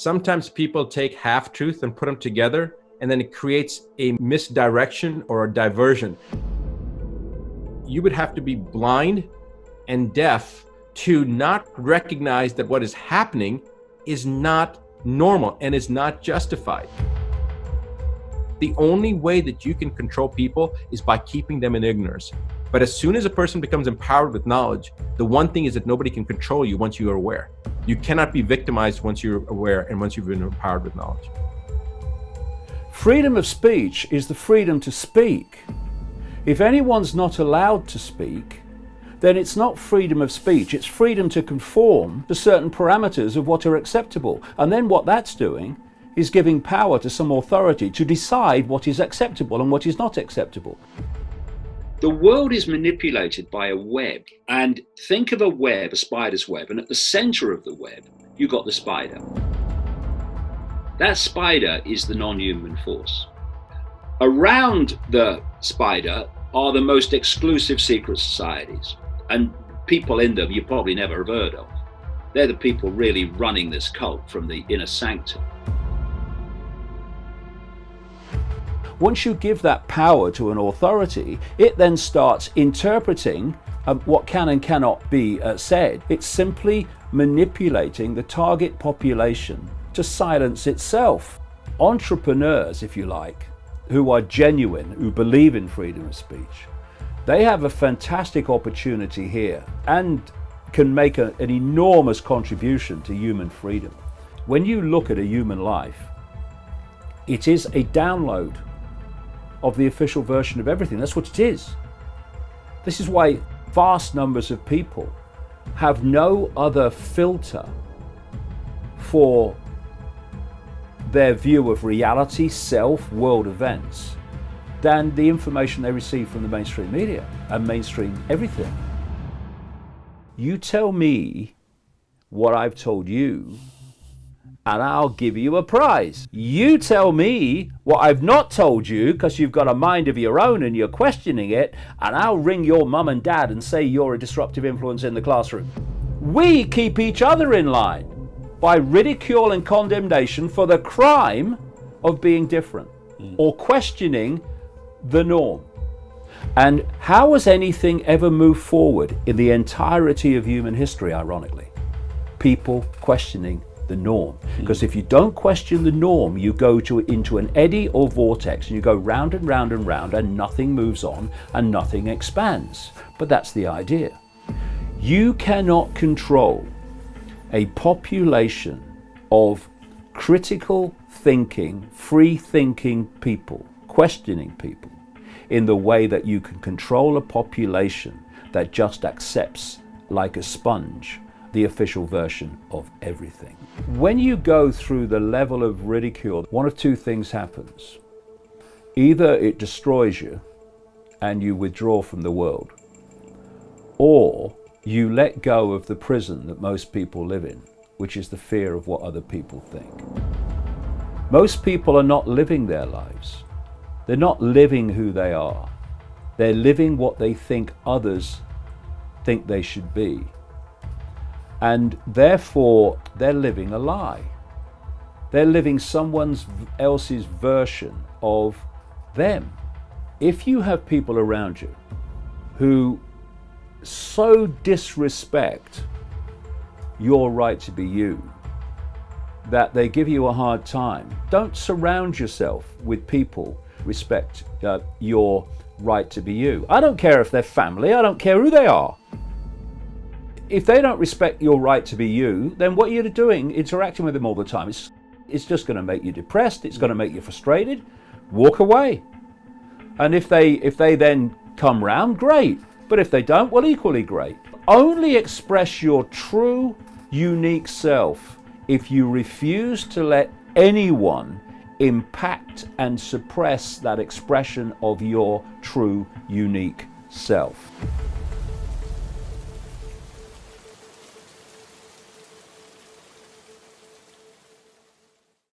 Sometimes people take half-truth and put them together, and then it creates a misdirection or a diversion. You would have to be blind and deaf to not recognize that what is happening is not normal and is not justified. The only way that you can control people is by keeping them in ignorance. But as soon as a person becomes empowered with knowledge, the one thing is that nobody can control you once you are aware. You cannot be victimized once you're aware and once you've been empowered with knowledge. Freedom of speech is the freedom to speak. If anyone's not allowed to speak, then it's not freedom of speech, it's freedom to conform to certain parameters of what are acceptable. And then what that's doing is giving power to some authority to decide what is acceptable and what is not acceptable. The world is manipulated by a web, and think of a web, a spider's web, and at the center of the web, you've got the spider. That spider is the non-human force. Around the spider are the most exclusive secret societies, and people in them you probably never have heard of. They're the people really running this cult from the inner sanctum. Once you give that power to an authority, it then starts interpreting what can and cannot be said. It's simply manipulating the target population to silence itself. Entrepreneurs, if you like, who are genuine, who believe in freedom of speech, they have a fantastic opportunity here and can make an enormous contribution to human freedom. When you look at a human life, it is a download of the official version of everything. That's what it is. This is why vast numbers of people have no other filter for their view of reality, self, world events than the information they receive from the mainstream media and mainstream everything. You tell me what I've told you and I'll give you a prize. You tell me what I've not told you because you've got a mind of your own and you're questioning it, and I'll ring your mum and dad and say you're a disruptive influence in the classroom. We keep each other in line by ridicule and condemnation for the crime of being different or questioning the norm. And how has anything ever moved forward in the entirety of human history, ironically? People questioning the norm. Because if you don't question the norm, you go into an eddy or vortex and you go round and round and round and nothing moves on and nothing expands. But that's the idea. You cannot control a population of critical thinking, free thinking people, questioning people, in the way that you can control a population that just accepts like a sponge the official version of everything. When you go through the level of ridicule, one of two things happens. Either it destroys you and you withdraw from the world, or you let go of the prison that most people live in, which is the fear of what other people think. Most people are not living their lives. They're not living who they are. They're living what they think others think they should be. And therefore, they're living a lie. They're living someone else's version of them. If you have people around you who so disrespect your right to be you that they give you a hard time, don't surround yourself with people who respect your right to be you. I don't care if they're family, I don't care who they are. If they don't respect your right to be you, then what you're doing, interacting with them all the time, it's just going to make you depressed, it's going to make you frustrated. Walk away. And if they then come round, great. But if they don't, well, equally great. Only express your true, unique self if you refuse to let anyone impact and suppress that expression of your true, unique self.